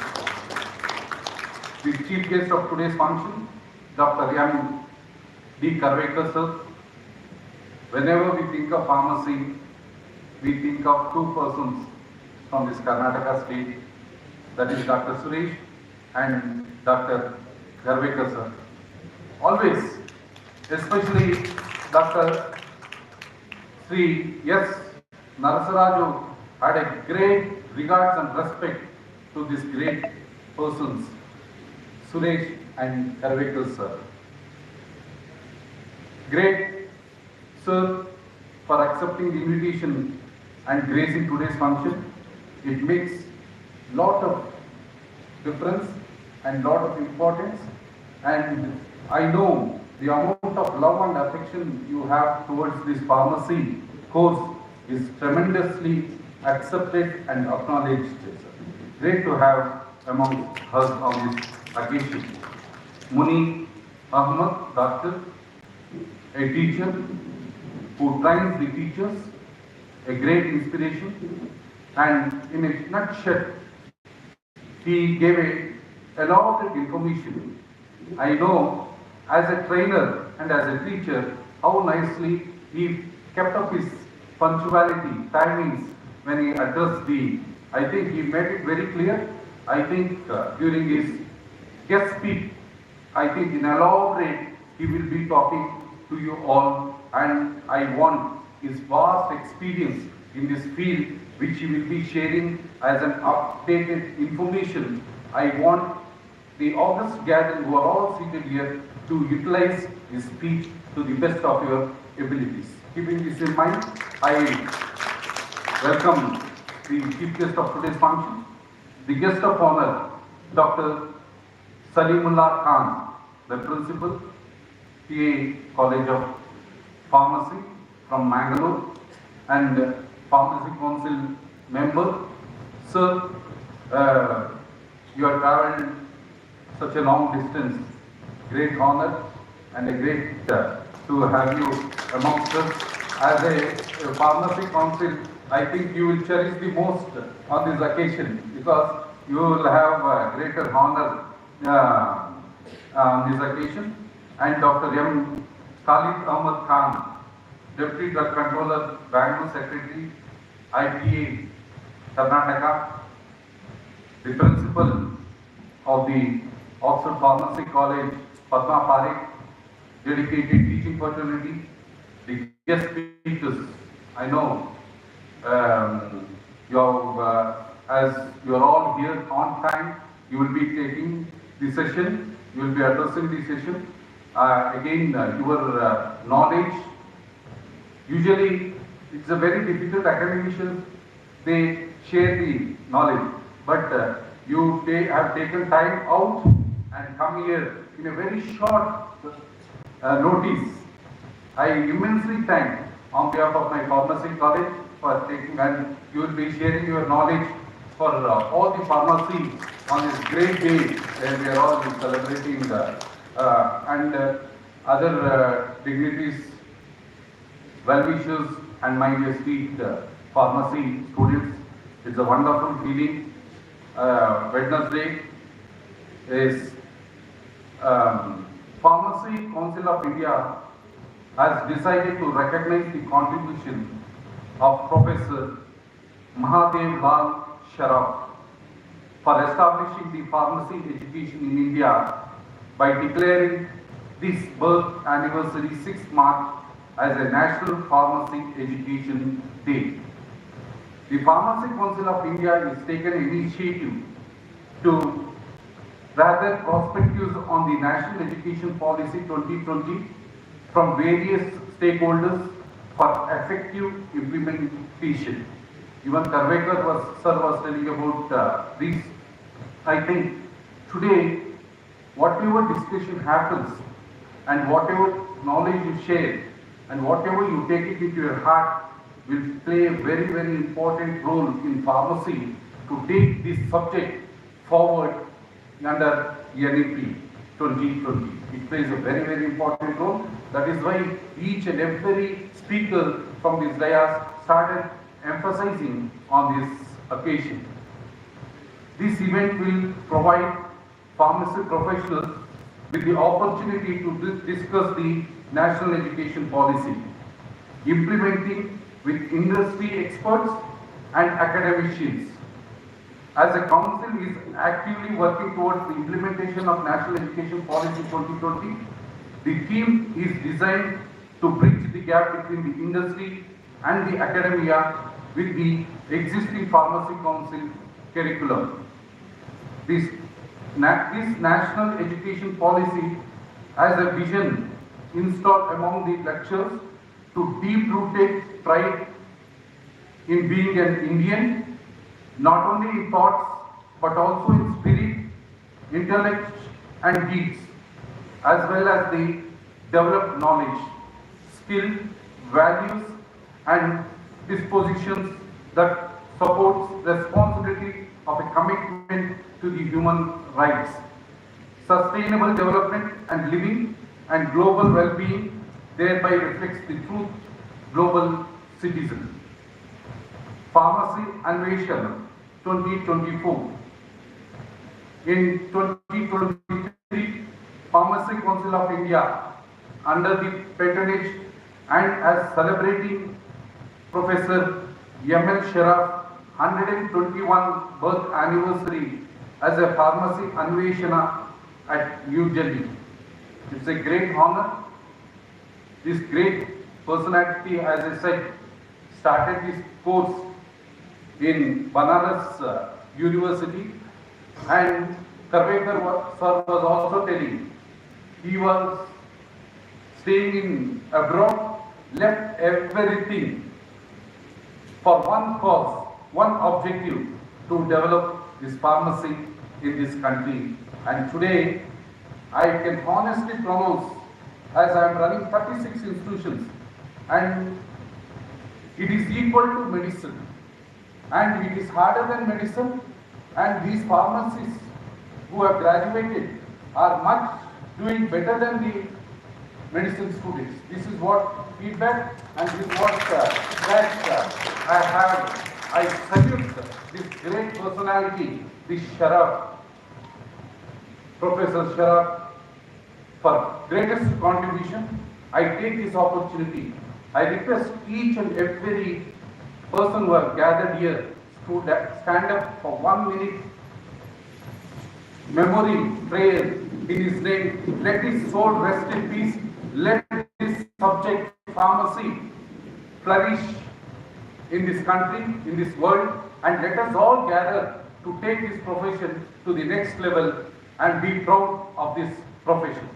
The chief guest of today's function, Dr. M. D. Karvekar sir. Whenever we think of pharmacy, we think of two persons from this Karnataka state, that is Dr. Suresh and Dr. Karvekar sir. Always, especially Dr. Sri S. Narasaraju had a great regards and respect to these great persons, Suresh and Karvekar sir. Great sir for accepting the invitation and gracing today's function. It makes lot of difference and lot of importance, and I know the amount of love and affection you have towards this pharmacy course is tremendously accepted and acknowledged. Great to have among us on this occasion. Muni Ahmad, doctor, a teacher who trains the teachers, a great inspiration, and in a nutshell, he gave a lot of information. I know as a trainer and as a teacher how nicely he kept up his punctuality, timings when he addressed I think he made it very clear. I think during his guest speech, I think in elaborate, he will be talking to you all, and I want his vast experience in this field, which he will be sharing as an updated information. I want the august gathering who are all seated here to utilize his speech to the best of your abilities. Keeping this in mind, I welcome the chief guest of today's function, the guest of honor, Dr. Salimullah Khan, the principal, PA College of Pharmacy from Mangalore, and Pharmacy Council member. Sir, you have travelled such a long distance. Great honor and a great to have you amongst us. As a Pharmacy Council, I think you will cherish the most on this occasion, because you will have greater honor on this occasion. And Dr. M. Khalid Ahmad Khan, Deputy Drug Controller, Bangalore Secretary, IPA, Karnataka, the Principal of the Oxford Pharmacy College, Padma Parekh, dedicated teaching fraternity, the guest speakers. I know as you are all here on time, you will be taking the session, you will be addressing the session. Again, your knowledge, usually it's a very difficult academicians, they share the knowledge, but you have taken time out and come here in a very short notice. I immensely thank on behalf of my pharmacy college for taking, and you will be sharing your knowledge for all the pharmacy on this great day where we are all celebrating and other dignitaries well-wishers and my esteemed pharmacy students. It's a wonderful feeling. Wednesday is Pharmacy Council of India has decided to recognize the contribution of Professor Mahadeva Lal Schroff for establishing the pharmacy education in India by declaring this birth anniversary 6th March as a National Pharmacy Education Day. The Pharmacy Council of India has taken initiative to gather perspectives on the National Education Policy 2020 from various stakeholders for effective implementation. Even Sir was telling about this. I think today, whatever discussion happens and whatever knowledge you share and whatever you take it into your heart will play a very, very important role in pharmacy to take this subject forward under NEP 2020. It plays a very, very important role. That is why each and every speaker from this dais started emphasizing on this occasion. This event will provide pharmacy professionals with the opportunity to discuss the national education policy, implementing with industry experts and academicians. As a council is actively working towards the implementation of National Education Policy 2020, the theme is designed to bridge the gap between the industry and the academia with the existing Pharmacy Council curriculum. This National Education Policy has a vision installed among the lecturers to deep-rooted pride in being an Indian, not only in thoughts but also in spirit, intellect and deeds, as well as the developed knowledge, skill, values and dispositions that supports responsibility of a commitment to the human rights, sustainable development and living and global well-being, thereby reflects the true global citizen. Pharmacy Anveshan 2024. In 2023, Pharmacy Council of India, under the patronage and as celebrating Professor M.L. Schroff 121 birth anniversary as a Pharmacy Anveshana at New Delhi. It's a great honor. This great personality, as I said, started this course in Banaras University, and Karvekar sir was also telling he was staying in abroad, left everything for one cause, one objective, to develop this pharmacy in this country. And today, I can honestly pronounce, as I am running 36 institutions, and it is equal to medicine, and it is harder than medicine, and these pharmacists who have graduated are much doing better than the medicine students. This is what feedback, and this is what I have. I salute this great personality, this Schroff, Professor Schroff, for greatest contribution. I take this opportunity. I request each and every person who have gathered here to stand up for 1 minute memory prayer in his name. Let his soul rest in peace. Let this subject, pharmacy, flourish in this country, in this world, and let us all gather to take this profession to the next level and be proud of this profession.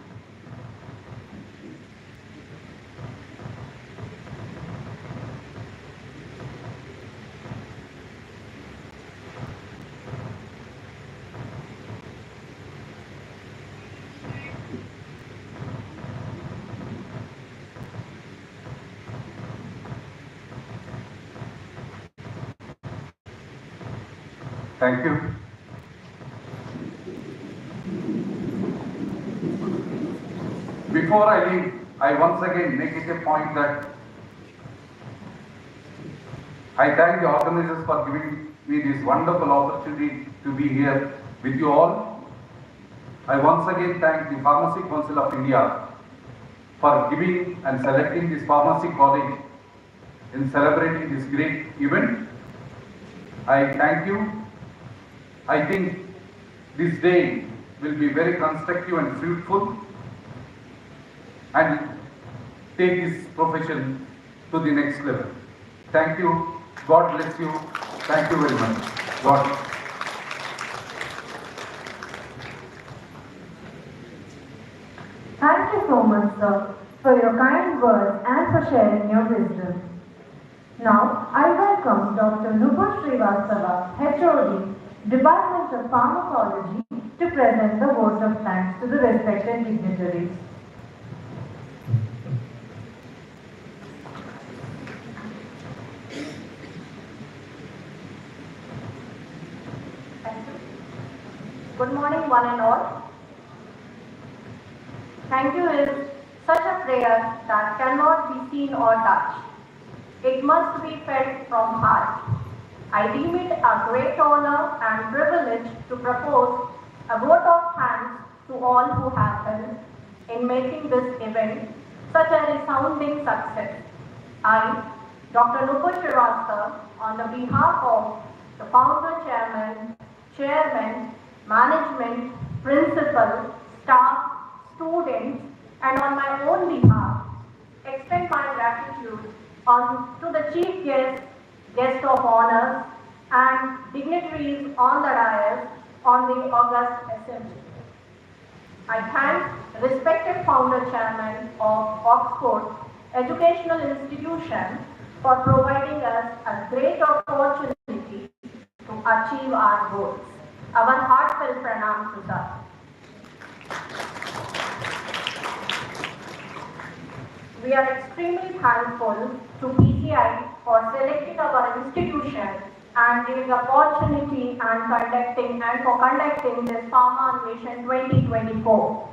Thank you. Before I leave, I once again make it a point that I thank the organizers for giving me this wonderful opportunity to be here with you all. I once again thank the Pharmacy Council of India for giving and selecting this pharmacy college in celebrating this great event. I thank you. I think this day will be very constructive and fruitful and take this profession to the next level. Thank you. God bless you. Thank you very much. God. Thank you so much, sir, for your kind words and for sharing your wisdom. Now, I welcome Dr. Nupur Srivastava, HOD, Department of Pharmacology, to present the vote of thanks to the respected dignitaries. Good morning, one and all. Thank you is such a prayer that cannot be seen or touched. It must be felt from heart. I deem it a great honor and privilege to propose a vote of thanks to all who have helped in making this event such a resounding success. I, Dr. Nupur Srivastava, on the behalf of the founder, chairman, management, principal, staff, students, and on my own behalf, extend my gratitude to the chief guest of honors, and dignitaries on the dais on the August Assembly. I thank respected founder chairman of Oxford Educational Institution for providing us a great opportunity to achieve our goals. Our heartfelt pranam to sir. We are extremely thankful to PCI for selecting our institution and giving opportunity and for conducting this Pharma Anveshan 2024.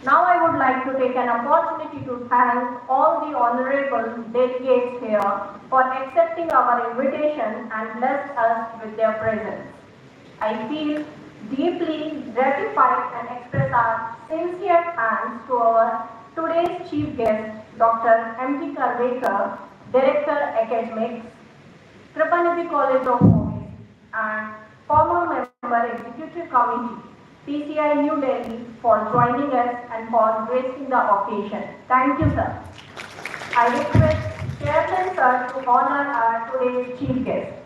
Now I would like to take an opportunity to thank all the honorable delegates here for accepting our invitation and blessed us with their presence. I feel deeply gratified and express our sincere thanks to our today's chief guest, Dr. M.T. Karvekar, Director Academics, Kripanidhi College of Pharmacy, and former member Executive Committee, PCI New Delhi, for joining us and for gracing the occasion. Thank you, sir. I request Chairman sir to honor our today's chief guest.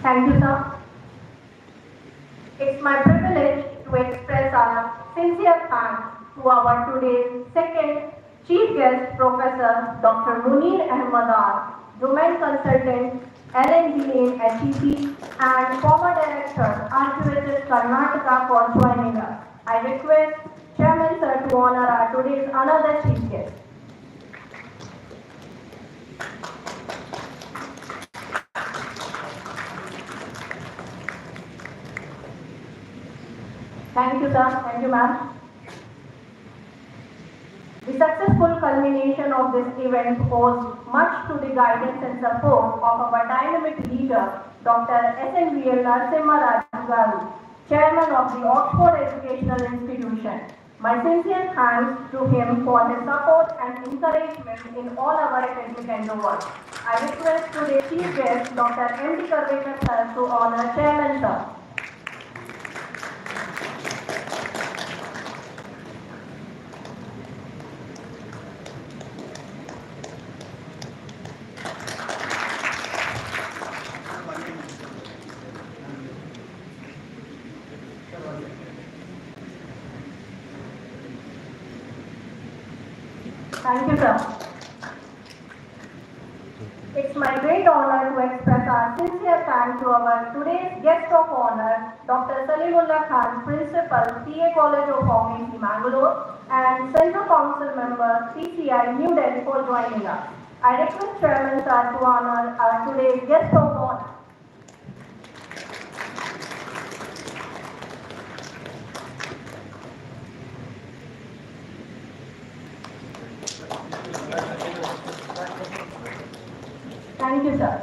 Thank you, sir. It's my privilege to express our sincere thanks to our today's second chief guest, Professor Dr. Munir Ahmadar, Domain Consultant, LND in HEP, and former Director, RQHS Karnataka, for joining us. I request Chairman sir to honor our today's another chief guest. Thank you, sir. Thank you, ma'am. The successful culmination of this event owes much to the guidance and support of our dynamic leader, Dr. S.N.V.L. Narasimha Raju, Chairman of the Oxford Educational Institution. My sincere thanks to him for his support and encouragement in all our academic endeavors. I request today's chief guest, Dr. M.D. Karvekar sir, to honor Chairman sir. Thank you, sir. It's my great honor to express our sincere thanks to our today's guest of honor, Dr. Salimullah Khan, Principal, PA College of Pharmacy, Mangalore, and Central Council Member, PCI, New Delhi, for joining us. I request Chairman Sir to honor our today's guest of honor. Thank you, sir.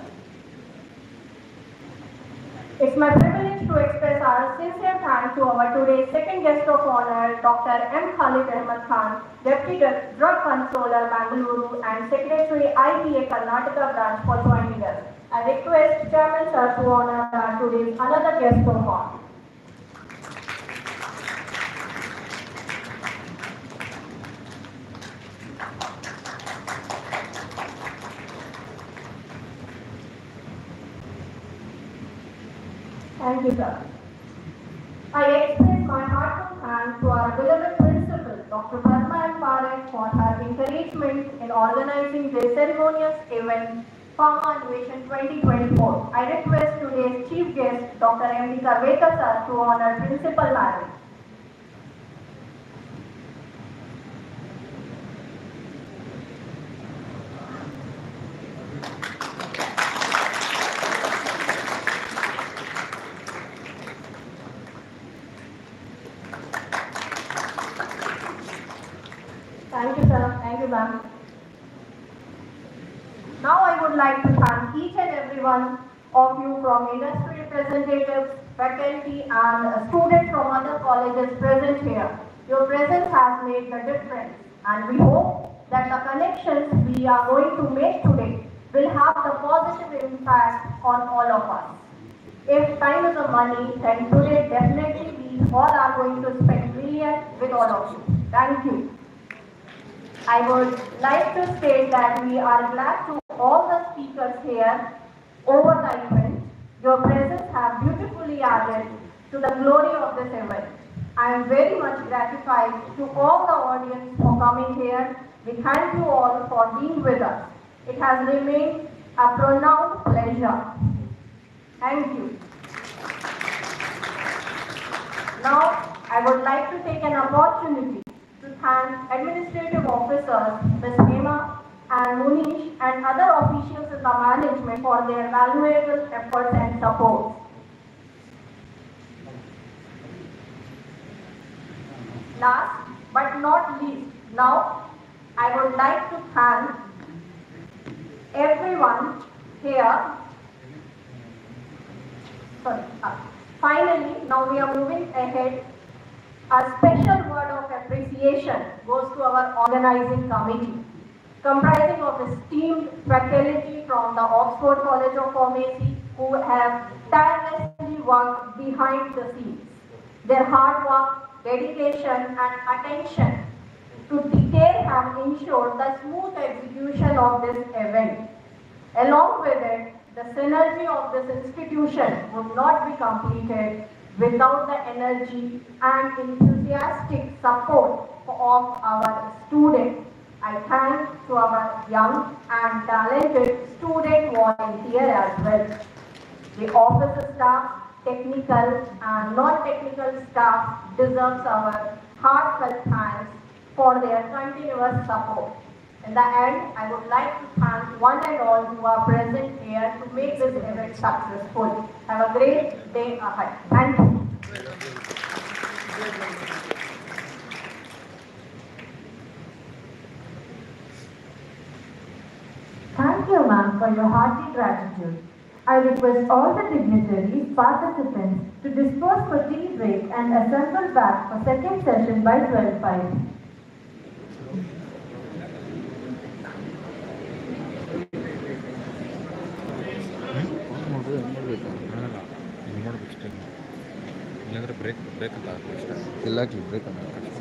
It's my privilege to express our sincere thanks to our today's second guest of honor, Dr. M. Khalid Ahmed Khan, Deputy Drug Controller, Mangaluru, and Secretary, IPA Karnataka branch, for joining us. I request Chairman Sir to honor our today's another guest of honor. Thank you, sir. I express my heartfelt thanks to our beloved principal, Dr. Pharma Anveshan, for her encouragement in organizing this ceremonious event, Pharma Anveshan 2024. I request today's chief guest, Dr. M. D. Karvekar, sir, to honor Principal Madam. Thank you, sir. Thank you, ma'am. Now I would like to thank each and every one of you, from industry representatives, faculty, and students from other colleges present here. Your presence has made the difference, and we hope that the connections we are going to make today will have the positive impact on all of us. If time is a money, then today definitely we all are going to spend millions with all of you. Thank you. I would like to state that we are glad to all the speakers here over the event. Your presence have beautifully added to the glory of this event. I am very much gratified to all the audience for coming here. We thank you all for being with us. It has remained a pronounced pleasure. Thank you. Now, I would like to take an opportunity to thank administrative officers, Ms. Hema and Munish, and other officials in the management for their valuable efforts and support. Last but not least, now I would like to thank everyone here. Finally, now we are moving ahead. A special word of appreciation goes to our organizing committee, comprising of esteemed faculty from the Oxford College of Pharmacy, who have tirelessly worked behind the scenes. Their hard work, dedication, and attention to detail have ensured the smooth execution of this event. Along with it, the synergy of this institution would not be completed without the energy and enthusiastic support of our students. I thank to our young and talented student volunteers as well. The office staff, technical and non-technical staff deserves our heartfelt thanks for their continuous support. In the end, I would like to thank one and all who are present here to make this event successful. Have a great day ahead. Thank you. Thank you, ma'am, for your hearty gratitude. I request all the dignitaries, participants to disperse for tea break and assemble back for second session by 12:05. Break break ಅಂತ ಇಲ್ಲ break ಅಂತ